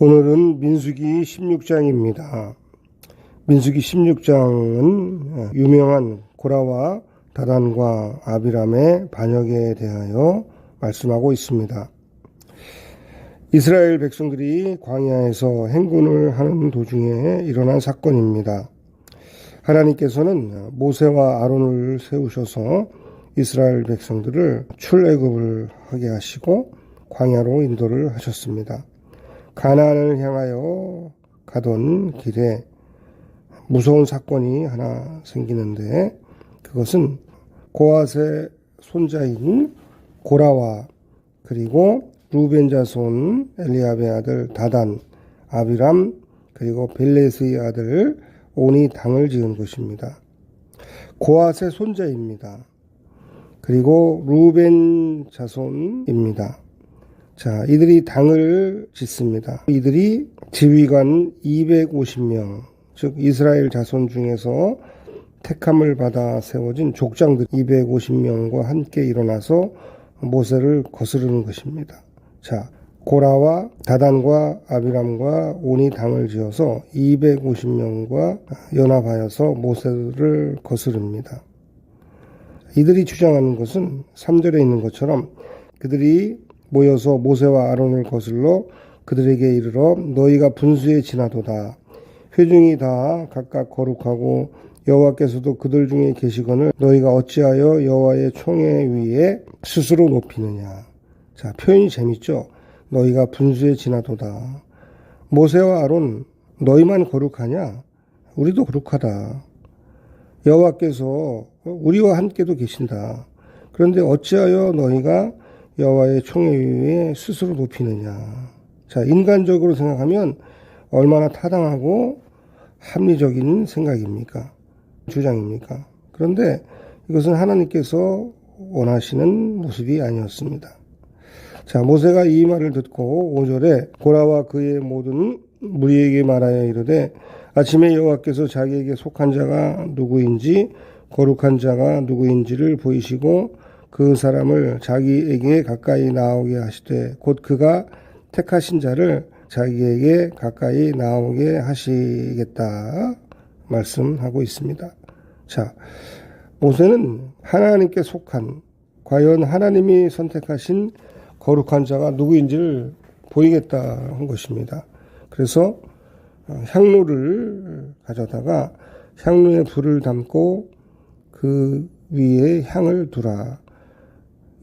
오늘은 민수기 16장입니다. 민수기 16장은 유명한 고라와 다단과 아비람의 반역에 대하여 말씀하고 있습니다. 이스라엘 백성들이 광야에서 행군을 하는 도중에 일어난 사건입니다. 하나님께서는 모세와 아론을 세우셔서 이스라엘 백성들을 출애굽을 하게 하시고 광야로 인도를 하셨습니다. 가나안을 향하여 가던 길에 무서운 사건이 하나 생기는데, 그것은 고앗의 손자인 고라와 그리고 루벤 자손 엘리압의 아들 다단, 아비람, 그리고 벨레스의 아들 온이 당을 지은 것입니다. 고앗의 손자입니다. 그리고 루벤 자손입니다. 자, 이들이 당을 짓습니다. 이들이 지휘관 250명, 즉 이스라엘 자손 중에서 택함을 받아 세워진 족장들 250명과 함께 일어나서 모세를 거스르는 것입니다. 자, 고라와 다단과 아비람과 온이 당을 지어서 250명과 연합하여서 모세를 거스릅니다. 이들이 주장하는 것은 3절에 있는 것처럼 그들이 모여서 모세와 아론을 거슬러 그들에게 이르러 너희가 분수에 지나도다. 회중이 다 각각 거룩하고 여호와께서도 그들 중에 계시거늘 너희가 어찌하여 여호와의 총회 위에 스스로 높이느냐. 자, 표현이 재밌죠. 너희가 분수에 지나도다. 모세와 아론, 너희만 거룩하냐? 우리도 거룩하다. 여호와께서 우리와 함께도 계신다. 그런데 어찌하여 너희가 여호와의 총회 위에 스스로 높이느냐. 자, 인간적으로 생각하면 얼마나 타당하고 합리적인 생각입니까? 주장입니까? 그런데 이것은 하나님께서 원하시는 모습이 아니었습니다. 자, 모세가 이 말을 듣고 5절에 고라와 그의 모든 무리에게 말하여 이르되 아침에 여호와께서 자기에게 속한 자가 누구인지 거룩한 자가 누구인지를 보이시고 그 사람을 자기에게 가까이 나오게 하시되 곧 그가 택하신 자를 자기에게 가까이 나오게 하시겠다 말씀하고 있습니다. 자, 모세는 하나님께 속한, 과연 하나님이 선택하신 거룩한 자가 누구인지를 보이겠다 한 것입니다. 그래서 향로를 가져다가 향로에 불을 담고 그 위에 향을 두라.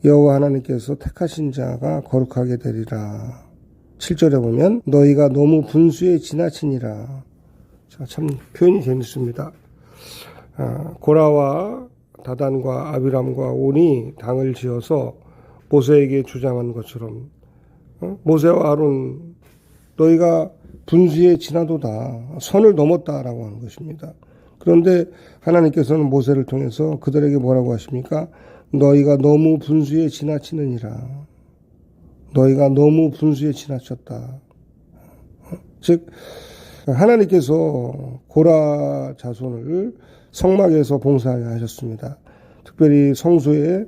여호와 하나님께서 택하신 자가 거룩하게 되리라. 7절에 보면 너희가 너무 분수에 지나치니라. 자, 참 표현이 재밌습니다. 고라와 다단과 아비람과 온이 당을 지어서 모세에게 주장한 것처럼 모세와 아론 너희가 분수에 지나도다. 선을 넘었다라고 하는 것입니다. 그런데 하나님께서는 모세를 통해서 그들에게 뭐라고 하십니까? 너희가 너무 분수에 지나치느니라. 너희가 너무 분수에 지나쳤다. 즉 하나님께서 고라 자손을 성막에서 봉사하게 하셨습니다. 특별히 성소에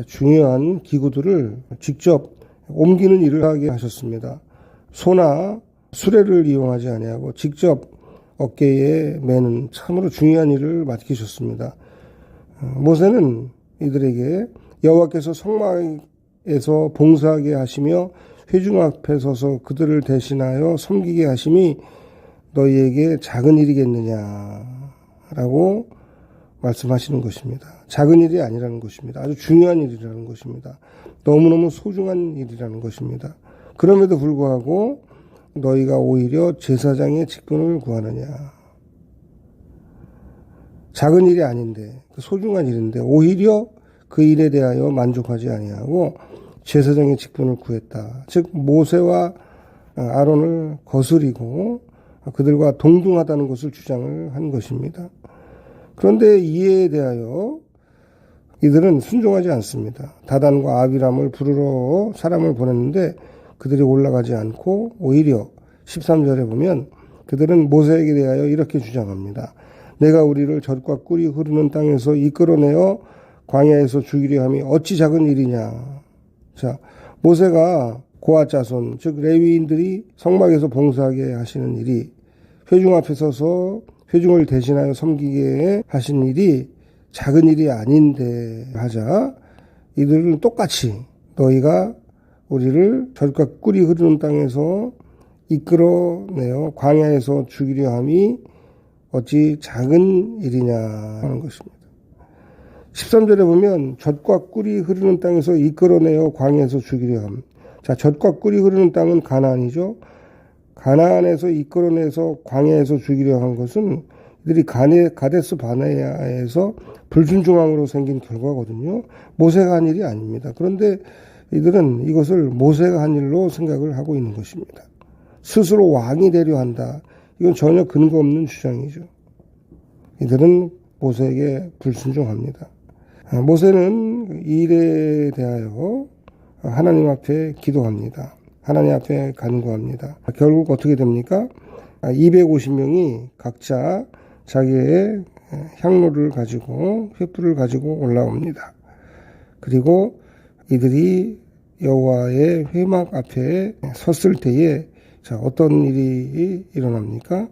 중요한 기구들을 직접 옮기는 일을 하게 하셨습니다. 소나 수레를 이용하지 아니하고 직접 어깨에 매는 참으로 중요한 일을 맡기셨습니다. 모세는 이들에게 여호와께서 성막에서 봉사하게 하시며 회중 앞에 서서 그들을 대신하여 섬기게 하심이 너희에게 작은 일이겠느냐라고 말씀하시는 것입니다. 작은 일이 아니라는 것입니다. 아주 중요한 일이라는 것입니다. 너무너무 소중한 일이라는 것입니다. 그럼에도 불구하고 너희가 오히려 제사장의 직분을 구하느냐. 작은 일이 아닌데, 소중한 일인데 오히려 그 일에 대하여 만족하지 아니하고 제사장의 직분을 구했다. 즉 모세와 아론을 거스리고 그들과 동등하다는 것을 주장을 한 것입니다. 그런데 이에 대하여 이들은 순종하지 않습니다. 다단과 아비람을 부르러 사람을 보냈는데 그들이 올라가지 않고 오히려 13절에 보면 그들은 모세에게 대하여 이렇게 주장합니다. 내가 우리를 젖과 꿀이 흐르는 땅에서 이끌어내어 광야에서 죽이려 함이 어찌 작은 일이냐. 자, 모세가 고아 자손, 즉 레위인들이 성막에서 봉사하게 하시는 일이, 회중 앞에 서서 회중을 대신하여 섬기게 하신 일이 작은 일이 아닌데 하자, 이들은 똑같이 너희가 우리를 젖과 꿀이 흐르는 땅에서 이끌어내어 광야에서 죽이려 함이 어찌 작은 일이냐 하는 것입니다. 13절에 보면 젖과 꿀이 흐르는 땅에서 이끌어내어 광야에서 죽이려 함. 자, 젖과 꿀이 흐르는 땅은 가나안이죠. 가나안에서 이끌어내서 광야에서 죽이려 한 것은 이들이 가데스 바네아에서 불순종함으로 생긴 결과거든요. 모세가 한 일이 아닙니다. 그런데 이들은 이것을 모세가 한 일로 생각을 하고 있는 것입니다. 스스로 왕이 되려 한다. 이건 전혀 근거 없는 주장이죠. 이들은 모세에게 불순종합니다. 모세는 이 일에 대하여 하나님 앞에 기도합니다. 하나님 앞에 간구합니다. 결국 어떻게 됩니까? 250명이 각자 자기의 향로를 가지고 횃불을 가지고 올라옵니다. 그리고 이들이 여호와의 회막 앞에 섰을 때에 자, 어떤 일이 일어납니까?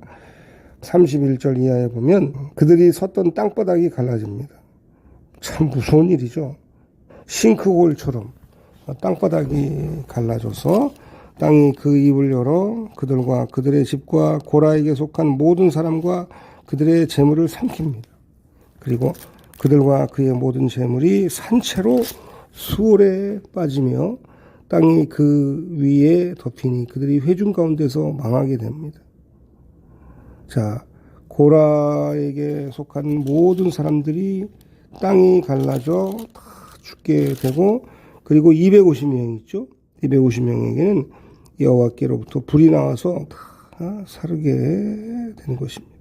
31절 이하에 보면 그들이 섰던 땅바닥이 갈라집니다. 참 무서운 일이죠. 싱크홀처럼 땅바닥이 갈라져서 땅이 그 입을 열어 그들과 그들의 집과 고라에게 속한 모든 사람과 그들의 재물을 삼킵니다. 그리고 그들과 그의 모든 재물이 산채로 수월에 빠지며 땅이 그 위에 덮이니 그들이 회중 가운데서 망하게 됩니다. 자, 고라에게 속한 모든 사람들이 땅이 갈라져 다 죽게 되고, 그리고 250명 있죠. 250명에게는 여호와께로부터 불이 나와서 다 사르게 되는 것입니다.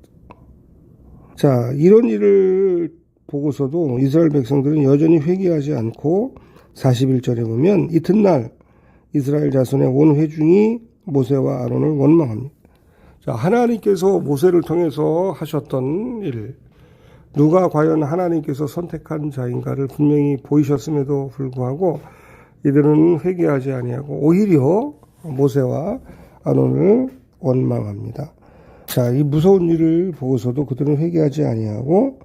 자, 이런 일을 보고서도 이스라엘 백성들은 여전히 회개하지 않고 41절에 보면 이튿날 이스라엘 자손의 온 회중이 모세와 아론을 원망합니다. 자, 하나님께서 모세를 통해서 하셨던 일, 누가 과연 하나님께서 선택한 자인가를 분명히 보이셨음에도 불구하고 이들은 회개하지 아니하고 오히려 모세와 아론을 원망합니다. 자, 이 무서운 일을 보고서도 그들은 회개하지 아니하고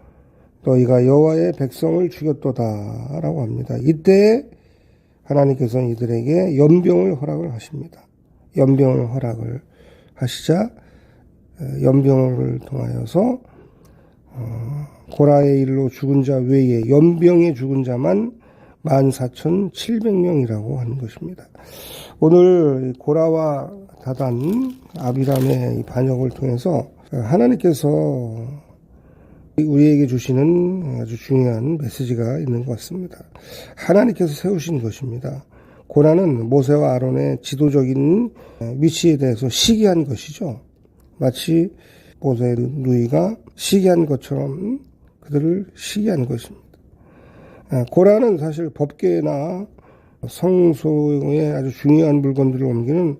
너희가 여호와의 백성을 죽였도다라고 합니다. 이때 하나님께서는 이들에게 연병을 허락을 하십니다. 연병을 허락을 하시자 연병을 통하여서 고라의 일로 죽은 자 외에 연병에 죽은 자만 14,700명이라고 하는 것입니다. 오늘 고라와 다단, 아비람의 이 반역을 통해서 하나님께서 우리에게 주시는 아주 중요한 메시지가 있는 것 같습니다. 하나님께서 세우신 것입니다. 고라는 모세와 아론의 지도적인 위치에 대해서 시기한 것이죠. 마치 모세의 누이가 시기한 것처럼 그들을 시기한 것입니다. 고라는 사실 법궤나 성소에 아주 중요한 물건들을 옮기는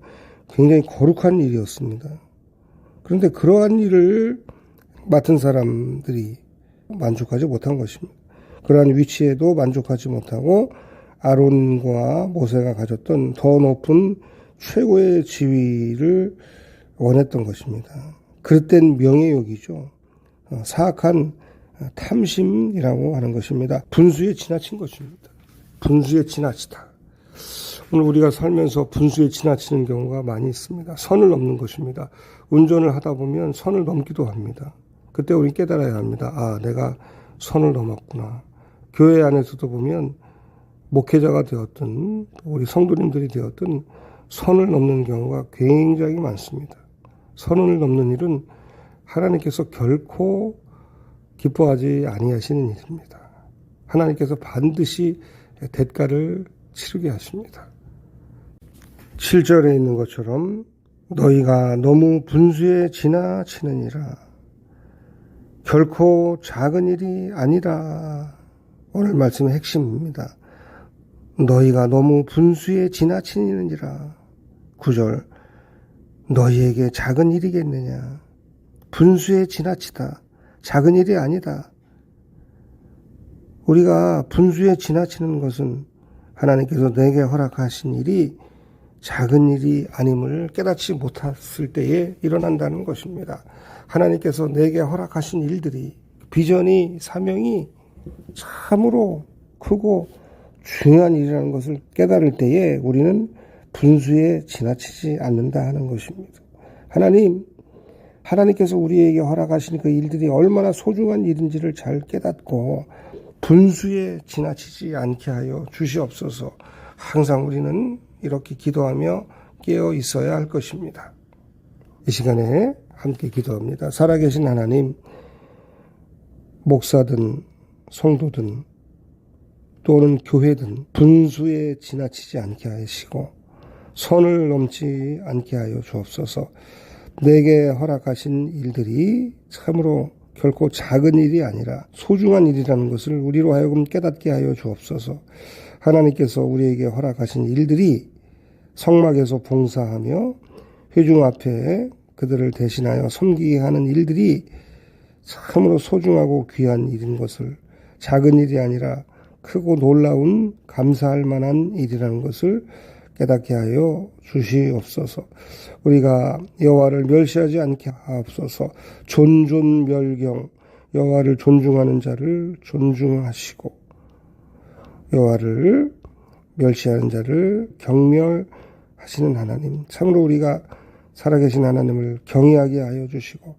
굉장히 거룩한 일이었습니다. 그런데 그러한 일을 맡은 사람들이 만족하지 못한 것입니다. 그러한 위치에도 만족하지 못하고 아론과 모세가 가졌던 더 높은 최고의 지위를 원했던 것입니다. 그릇된 명예욕이죠. 사악한 탐심이라고 하는 것입니다. 분수에 지나친 것입니다. 분수에 지나치다. 오늘 우리가 살면서 분수에 지나치는 경우가 많이 있습니다. 선을 넘는 것입니다. 운전을 하다 보면 선을 넘기도 합니다. 그때 우리 깨달아야 합니다. 아, 내가 선을 넘었구나. 교회 안에서도 보면 목회자가 되었든 우리 성도님들이 되었든 선을 넘는 경우가 굉장히 많습니다. 선을 넘는 일은 하나님께서 결코 기뻐하지 아니하시는 일입니다. 하나님께서 반드시 대가를 치르게 하십니다. 7절에 있는 것처럼 너희가 너무 분수에 지나치느니라. 결코 작은 일이 아니라. 오늘 말씀의 핵심입니다. 너희가 너무 분수에 지나치느니라. 9절 너희에게 작은 일이겠느냐. 분수에 지나치다. 작은 일이 아니다. 우리가 분수에 지나치는 것은 하나님께서 내게 허락하신 일이 작은 일이 아님을 깨닫지 못했을 때에 일어난다는 것입니다. 하나님께서 내게 허락하신 일들이, 비전이, 사명이 참으로 크고 중요한 일이라는 것을 깨달을 때에 우리는 분수에 지나치지 않는다 하는 것입니다. 하나님께서 우리에게 허락하신 그 일들이 얼마나 소중한 일인지를 잘 깨닫고 분수에 지나치지 않게 하여 주시옵소서. 항상 우리는 이렇게 기도하며 깨어 있어야 할 것입니다. 이 시간에 함께 기도합니다. 살아계신 하나님, 목사든 성도든 또는 교회든 분수에 지나치지 않게 하시고 선을 넘지 않게 하여 주옵소서. 내게 허락하신 일들이 참으로 결코 작은 일이 아니라 소중한 일이라는 것을 우리로 하여금 깨닫게 하여 주옵소서. 하나님께서 우리에게 허락하신 일들이 성막에서 봉사하며 회중 앞에 그들을 대신하여 섬기게 하는 일들이 참으로 소중하고 귀한 일인 것을, 작은 일이 아니라 크고 놀라운 감사할 만한 일이라는 것을 깨닫게 하여 주시옵소서. 우리가 여호와를 멸시하지 않게 하옵소서. 존존멸경, 여호와를 존중하는 자를 존중하시고 여호와를 멸시하는 자를 경멸하시는 하나님, 참으로 우리가 살아계신 하나님을 경외하게 하여 주시고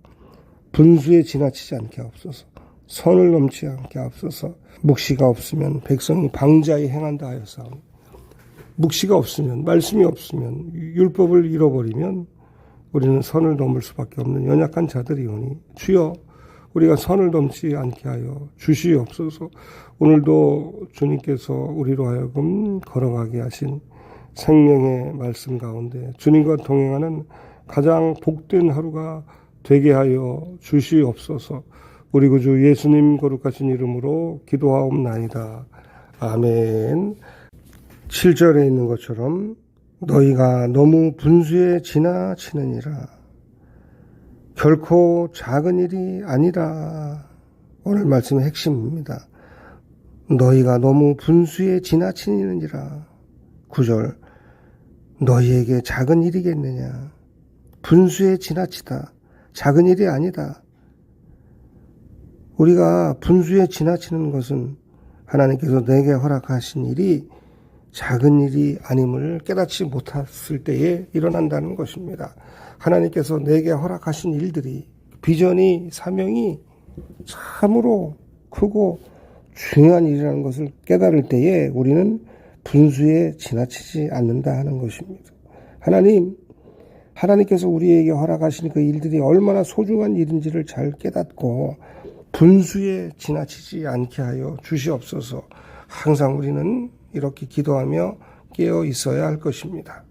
분수에 지나치지 않게 하옵소서. 선을 넘지 않게 하옵소서. 묵시가 없으면 백성이 방자히 행한다 하였사오니, 묵시가 없으면, 말씀이 없으면, 율법을 잃어버리면 우리는 선을 넘을 수밖에 없는 연약한 자들이오니 주여, 우리가 선을 넘지 않게 하여 주시옵소서. 오늘도 주님께서 우리로 하여금 걸어가게 하신 생명의 말씀 가운데 주님과 동행하는 가장 복된 하루가 되게 하여 주시옵소서. 우리 구주 예수님 거룩하신 이름으로 기도하옵나이다. 아멘. 7절에 있는 것처럼 너희가 너무 분수에 지나치느니라. 결코 작은 일이 아니라. 오늘 말씀의 핵심입니다. 너희가 너무 분수에 지나치느니라. 9절, 너희에게 작은 일이겠느냐. 분수에 지나치다. 작은 일이 아니다. 우리가 분수에 지나치는 것은 하나님께서 내게 허락하신 일이 작은 일이 아님을 깨닫지 못했을 때에 일어난다는 것입니다. 하나님께서 내게 허락하신 일들이, 비전이, 사명이 참으로 크고 중요한 일이라는 것을 깨달을 때에 우리는 분수에 지나치지 않는다 하는 것입니다. 하나님께서 우리에게 허락하신 그 일들이 얼마나 소중한 일인지를 잘 깨닫고 분수에 지나치지 않게 하여 주시옵소서. 항상 우리는 이렇게 기도하며 깨어 있어야 할 것입니다.